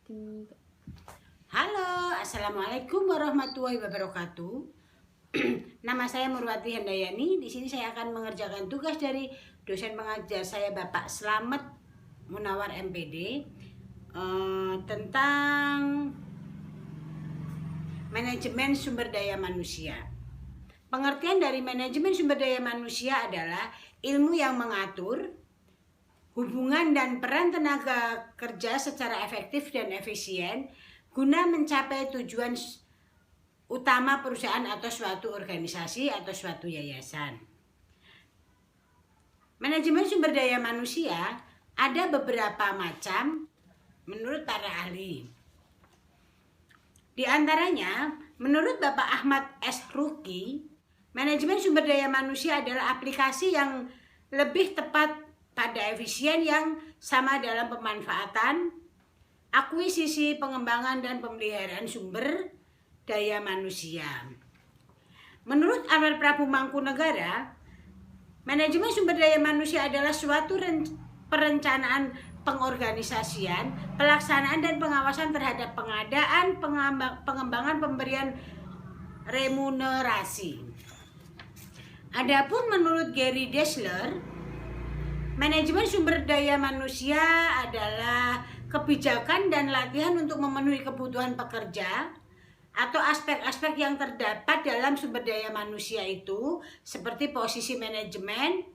Tiga. Halo, Assalamualaikum warahmatullahi wabarakatuh. Nama saya Murwati Handayani. Di sini saya akan mengerjakan tugas dari dosen pengajar saya Bapak Slamet Munawar MPD tentang manajemen sumber daya manusia. Pengertian dari manajemen sumber daya manusia adalah ilmu yang mengatur hubungan dan peran tenaga kerja secara efektif dan efisien guna mencapai tujuan utama perusahaan atau suatu organisasi atau suatu yayasan. Manajemen sumber daya manusia ada beberapa macam menurut para ahli. Di antaranya, menurut Bapak Ahmad S. Ruki, manajemen sumber daya manusia adalah aplikasi yang lebih tepat pada efisien yang sama dalam pemanfaatan, akuisisi, pengembangan, dan pemeliharaan sumber daya manusia. Menurut Amar Prabu Mangkunegara, manajemen sumber daya manusia adalah suatu perencanaan pengorganisasian, pelaksanaan, dan pengawasan terhadap pengadaan, pengembangan, pemberian remunerasi. Adapun menurut Gary Dessler, manajemen sumber daya manusia adalah kebijakan dan latihan untuk memenuhi kebutuhan pekerja atau aspek-aspek yang terdapat dalam sumber daya manusia itu seperti posisi manajemen,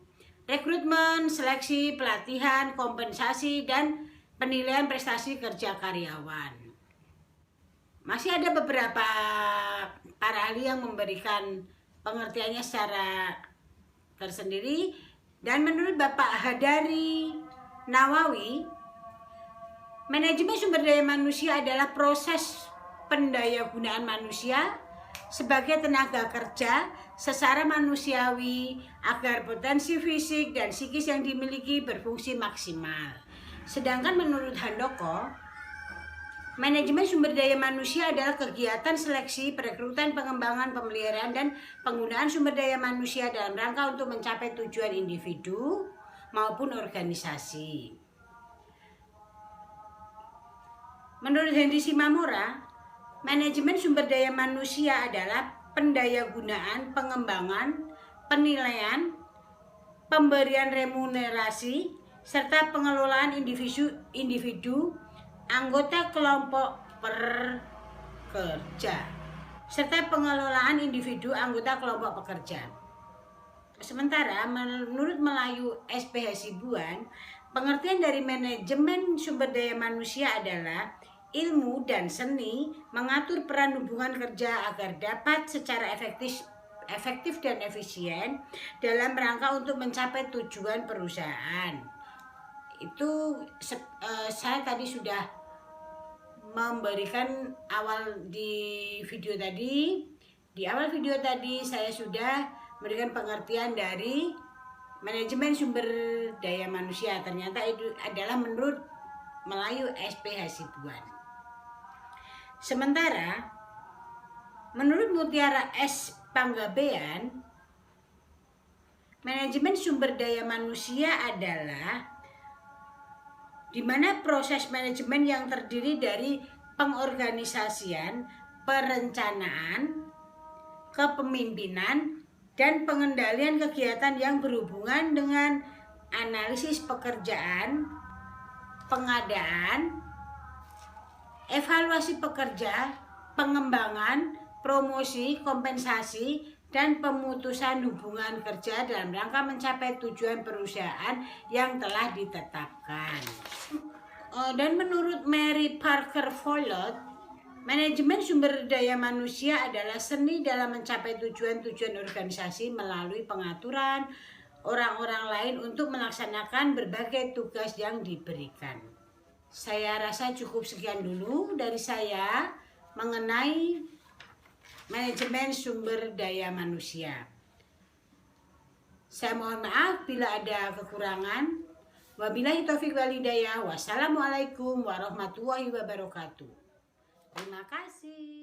rekrutmen, seleksi, pelatihan, kompensasi, dan penilaian prestasi kerja karyawan. Masih ada beberapa para ahli yang memberikan pengertiannya secara tersendiri. Dan menurut Bapak Hadari Nawawi, manajemen sumber daya manusia adalah proses pendayagunaan manusia sebagai tenaga kerja secara manusiawi agar potensi fisik dan psikis yang dimiliki berfungsi maksimal. Sedangkan menurut Handoko, manajemen sumber daya manusia adalah kegiatan seleksi, perekrutan, pengembangan, pemeliharaan, dan penggunaan sumber daya manusia dalam rangka untuk mencapai tujuan individu maupun organisasi. Menurut Henry Shimamura, manajemen sumber daya manusia adalah pendayagunaan, pengembangan, penilaian, pemberian remunerasi, serta pengelolaan individu anggota kelompok pekerja serta pengelolaan individu anggota kelompok pekerja. Sementara menurut Melayu SPH Sibuan, pengertian dari manajemen sumber daya manusia adalah ilmu dan seni mengatur peran hubungan kerja agar dapat secara efektif dan efisien dalam rangka untuk mencapai tujuan perusahaan. Itu saya tadi sudah memberikan di awal video tadi saya sudah memberikan pengertian dari manajemen sumber daya manusia. Ternyata itu adalah menurut Melayu SPH Sibuan. Sementara menurut Mutiara S. Panggabean, manajemen sumber daya manusia adalah di mana proses manajemen yang terdiri dari pengorganisasian, perencanaan, kepemimpinan, dan pengendalian kegiatan yang berhubungan dengan analisis pekerjaan, pengadaan, evaluasi pekerja, pengembangan, promosi, kompensasi, dan pemutusan hubungan kerja dalam rangka mencapai tujuan perusahaan yang telah ditetapkan. Dan menurut Mary Parker Follett, manajemen sumber daya manusia adalah seni dalam mencapai tujuan-tujuan organisasi melalui pengaturan orang-orang lain untuk melaksanakan berbagai tugas yang diberikan. Saya rasa cukup sekian dulu dari saya mengenai manajemen sumber daya manusia. Saya mohon maaf bila ada kekurangan. Wabillahi taufiq wal hidayah. Wassalamualaikum warahmatullahi wabarakatuh. Terima kasih.